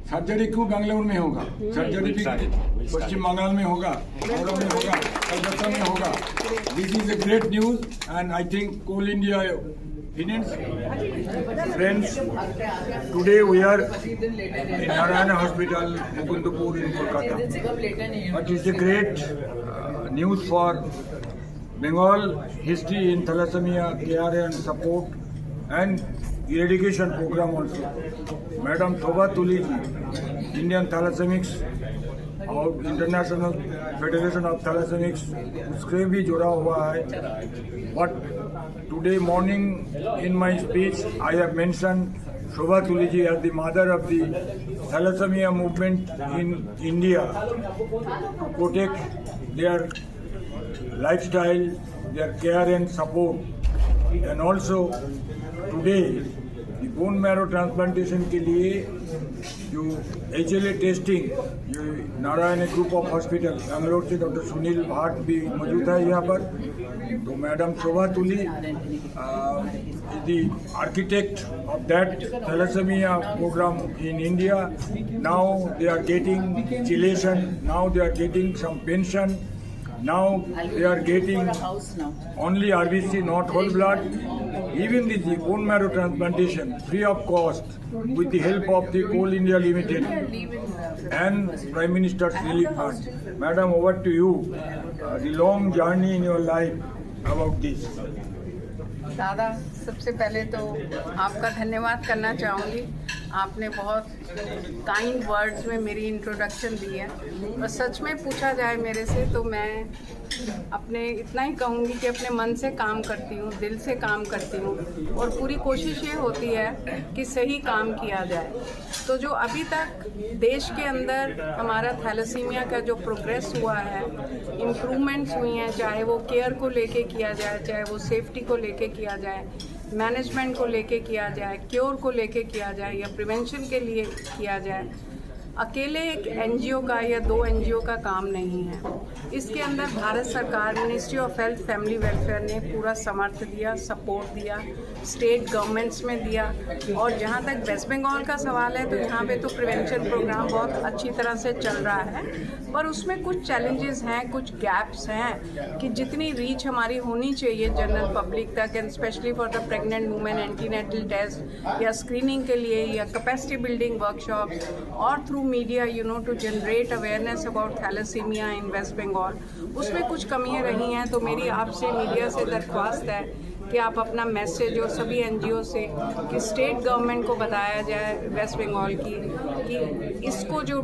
Surgery क्यों बेंगलुरु में होगा? सर्जरी भी पश्चिम बंगाल में होगा, गोरखपुर में होगा, कलकत्ता में होगा. This is a great news and I think Coal India opinions. Friends, today we are in Narayana Hospital, Mukundapur in Kolkata. But it's a great news for Bengal history in thalassemia, care and support and eradication program also. Madam Thoba Tuliji, Indian Thalassemics और international federation of thalassemics उससे भी जुड़ा हुआ है. But today morning in my speech I have mention Shobha Tuliji as the mother of the thalassemia movement in India to protect their lifestyle, their care and support. And also today bone marrow transplantation के लिए जो HLA testing जो Narayan group of hospital Bangalore से doctor Sunil भाट भी मौजूद है यहाँ पर. तो madam Shobha Tuli the architect of that thalassemia programme in India. Now they are getting chelation, now they are getting some pension, now they are getting only RBC, not whole blood. Even the bone marrow transplantation free of cost with the help of the Coal India Limited and Prime Minister's Relief Fund. Madam, over to you. The long journey in your life about this. दादा, सबसे पहले तो आपका धन्यवाद करना चाहूँगी. आपने बहुत काइंड वर्ड्स में मेरी इंट्रोडक्शन दी है. और सच में पूछा जाए मेरे से तो मैं अपने इतना ही कहूँगी कि अपने मन से काम करती हूँ, दिल से काम करती हूँ और पूरी कोशिश ये होती है कि सही काम किया जाए. तो जो अभी तक देश के अंदर हमारा थैलेसीमिया का जो प्रोग्रेस हुआ है, इम्प्रूवमेंट्स हुई हैं, चाहे वो केयर को लेके किया जाए, चाहे वो सेफ्टी को लेके किया जाए, मैनेजमेंट को लेके किया जाए, क्योर को लेके किया जाए या प्रिवेंशन के लिए किया जाए, अकेले एक NGO का या 2 NGO का काम नहीं है. इसके अंदर भारत सरकार, ministry of health family welfare ने पूरा समर्थ दिया, सपोर्ट दिया, स्टेट गवर्नमेंट्स में दिया. और जहाँ तक वेस्ट बंगाल का सवाल है तो यहाँ पे तो प्रिवेंशन प्रोग्राम बहुत अच्छी तरह से चल रहा है. पर उसमें कुछ चैलेंजेस हैं, कुछ गैप्स हैं कि जितनी रीच हमारी होनी चाहिए जनरल पब्लिक तक and specially for the pregnant women antenatal test या स्क्रीनिंग के लिए या कैपेसिटी बिल्डिंग वर्कशॉप्स और through media to generate awareness about thalassemia in West Bengal, उसमें कुछ कमियां रही हैं. तो मेरी आपसे मीडिया से दरख्वास्त है कि आप अपना मैसेज और सभी NGO से कि स्टेट गवर्नमेंट को बताया जाए वेस्ट बंगाल की कि इसको जो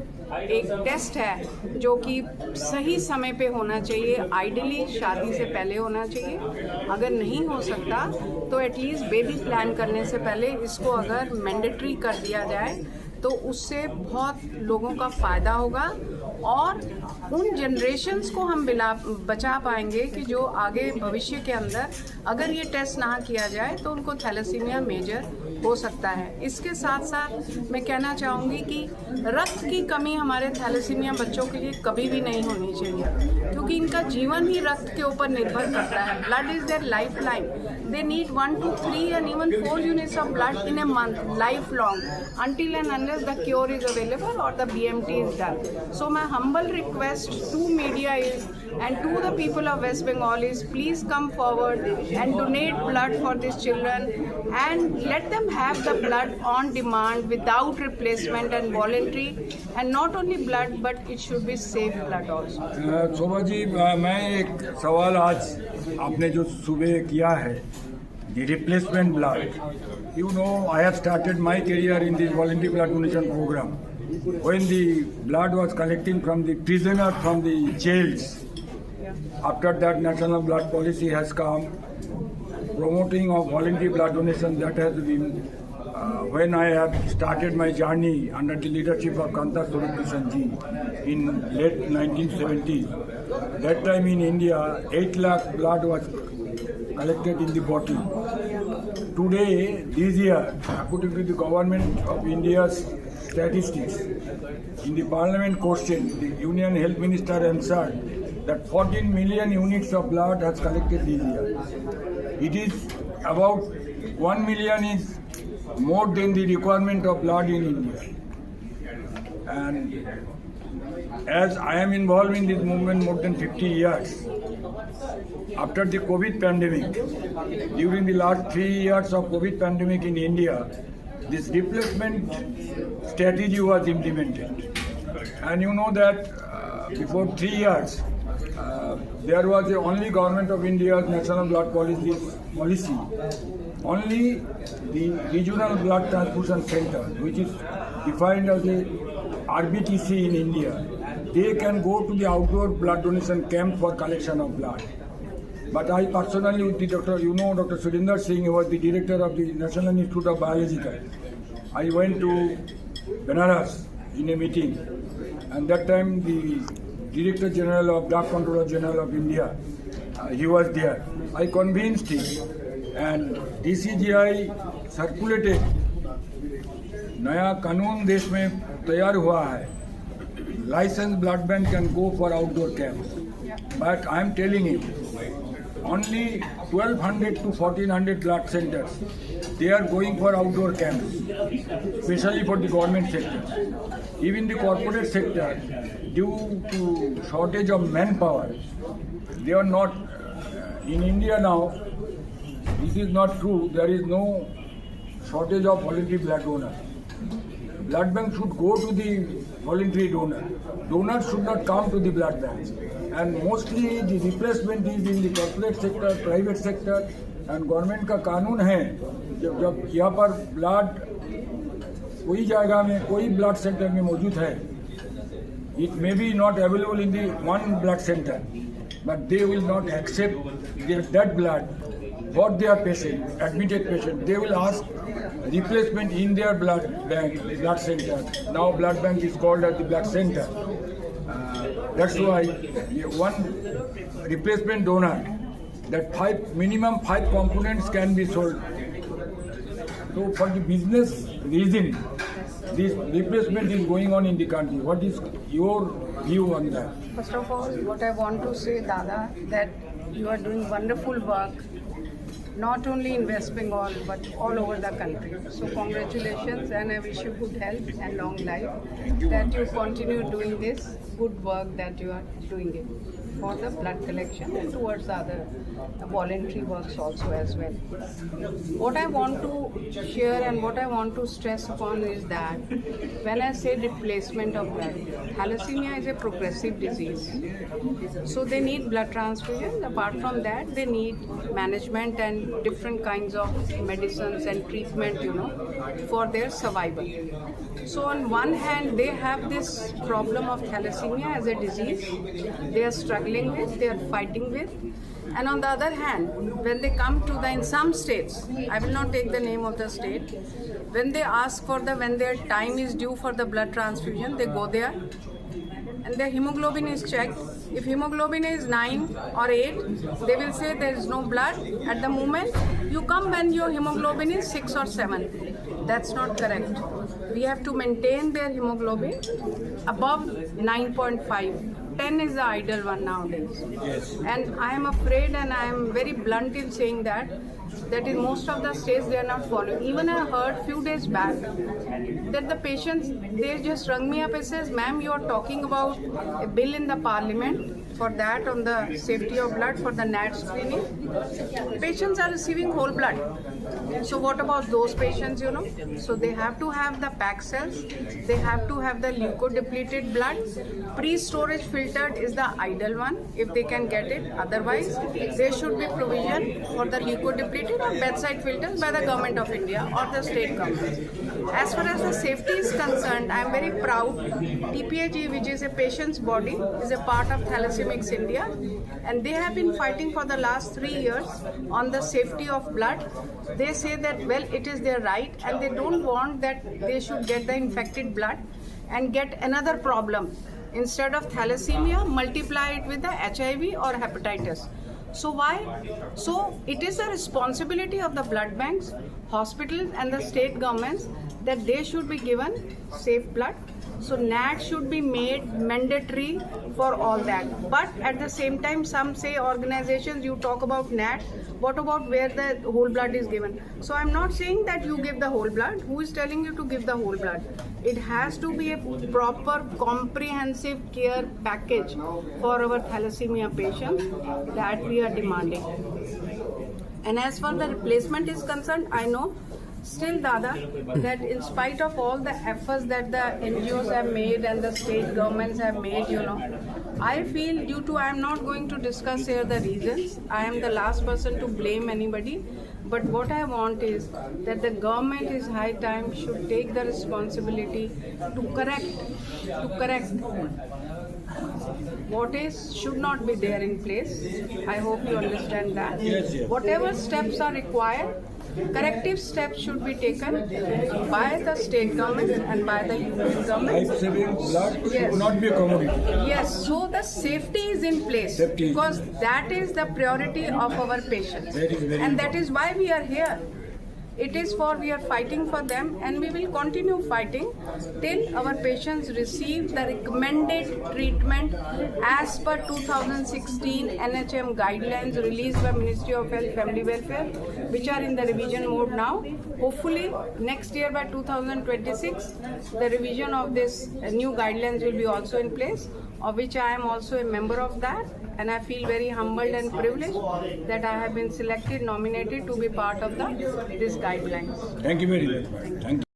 एक टेस्ट है जो कि सही समय पे होना चाहिए, आइडियली शादी से पहले होना चाहिए. अगर नहीं हो सकता तो एटलीस्ट बेबी प्लान करने से पहले इसको अगर मैंडेटरी कर दिया जाए तो उससे बहुत लोगों का फ़ायदा होगा और उन जनरेशन्स को हम बचा पाएंगे कि जो आगे भविष्य के अंदर अगर ये टेस्ट ना किया जाए तो उनको थैलेसीमिया मेजर हो सकता है. इसके साथ साथ मैं कहना चाहूँगी कि रक्त की कमी हमारे थैलेसीमिया बच्चों के लिए कभी भी नहीं होनी चाहिए क्योंकि इनका जीवन ही रक्त के ऊपर निर्भर करता है. Blood is their life line. They need 1 to 3 and even 4 units of blood in a month, lifelong, until and unless the cure is available or the BMT is done. So my humble request to media is and to the people of West Bengal is please come forward and donate blood for these children and let them have the blood on demand without replacement and voluntary, and not only blood but it should be safe blood also. Shobha ji, मैं एक सवाल आज आपने जो सुबह किया है, the replacement blood. You know, I have started my career in this voluntary blood donation program. When the blood was collecting from the prisoners from the jails, after that national blood policy has come, promoting of voluntary blood donation, that has been when I have started my journey under the leadership of Kanta Surukrishan ji in late 1970s. That time in India, 8 lakh blood was collected in the bottle. Today, this year, according to the government of India's statistics, in the parliament question, the Union Health Minister answered that 14 million units of blood has collected this year. It is about 1 million is more than the requirement of blood in India. And as I am involved in this movement more than 50 years, after the COVID pandemic, during the last 3 years of COVID pandemic in India, this replacement strategy was implemented. And you know that before 3 years, there was the only government of India's national blood policy. Only the regional blood transfusion center, which is defined as a RBTC in India, they can go to the outdoor blood donation camp for collection of blood. But I personally, with the Dr. Surinder Singh, who was the director of the National Institute of Biological, I went to Benares in a meeting, and that time the Director General of Drug Controller General of India, he was there. I convinced him, and DCGI circulated. नया कानून देश में तैयार हुआ है. Licensed blood bank can go for outdoor camps, but I am telling you, only 1200 to 1400 blood centers, they are going for outdoor camps, especially for the government sector. Even the corporate sector, due to shortage of manpower, they are not. In India now, this is not true. There is no shortage of voluntary blood donor. Blood bank should go to the voluntary donor. Donors should not come to the blood banks. And mostly the replacement is in the corporate sector, private sector, and government का कानून है जब यहाँ पर blood कोई जगह में कोई blood center में मौजूद है, it may be not available in the one blood center, but they will not accept that blood for their patient, admitted patient. They will ask replacement in their blood bank, blood center. Now blood bank is called as the blood center. That's why one replacement donor, that minimum 5 components can be sold. So for the business reason, this replacement is going on in the country. What is your view on that? First of all, what I want to say, Dada, that you are doing wonderful work, not only in West Bengal, but all over the country. So congratulations, and I wish you good health and long life, that you continue doing this good work that you are doing it for the blood collection and towards the other voluntary works also as well. What I want to share and what I want to stress upon is that when I say replacement of blood, thalassemia is a progressive disease. So they need blood transfusion. Apart from that, they need management and different kinds of medicines and treatment, for their survival. So on one hand, they have this problem of thalassemia as a disease. They are struggling with, they are fighting with. And on the other hand, when they come to in some states, I will not take the name of the state, when they ask for when their time is due for the blood transfusion, they go there and their hemoglobin is checked. If hemoglobin is 9 or 8, they will say there is no blood at the moment. You come when your hemoglobin is 6 or 7. That's not correct. We have to maintain their hemoglobin above 9.5. 10 is the ideal one nowadays. Yes. And I am afraid, and I am very blunt in saying that in most of the states they are not following. Even I heard few days back that the patients, they just rang me up and says, ma'am, you are talking about a bill in the parliament for that on the safety of blood for the NAT screening. Patients are receiving whole blood. So what about those patients, So they have to have the packed cells, they have to have the leukodepleted blood. Pre-storage filtered is the ideal one if they can get it. Otherwise, there should be provision for the leukodepleted or bedside filters by the government of India or the state government. As far as the safety is concerned, I am very proud. TPAG, which is a patient's body, is a part of Thalassemics India, and they have been fighting for the last 3 years on the safety of blood. They say that, well, it is their right, and they don't want that they should get the infected blood and get another problem. Instead of thalassemia, multiply it with the HIV or hepatitis. So why? So it is the responsibility of the blood banks, hospitals and the state governments that they should be given safe blood. So NAT should be made mandatory for all that. But at the same time, some say organizations, you talk about NAT, what about where the whole blood is given? So I'm not saying that you give the whole blood. Who is telling you to give the whole blood? It has to be a proper comprehensive care package for our thalassemia patients that we are demanding. And as far the replacement is concerned, I know still, Dada, that in spite of all the efforts that the NGOs have made and the state governments have made, I feel due to, I am not going to discuss here the reasons. I am the last person to blame anybody. But what I want is that the government is high time should take the responsibility to correct what is should not be there in place. I hope you understand that. Yes. Whatever steps are required, corrective steps should be taken by the state government and by the union government. Life-saving blood Yes. should not be a commodity. Yes, so the safety is in place Safety is because that is the priority of our patients. That is very And that is why we are here. It is for we are fighting for them and we will continue fighting till our patients receive the recommended treatment as per 2016 NHM guidelines released by Ministry of Health Family Welfare, which are in the revision mode now. Hopefully next year by 2026 the revision of this new guidelines will be also in place, of which I am also a member of that, and I feel very humbled and privileged that I have been selected, nominated to be part of this guidelines. Thank you very much. Thank you.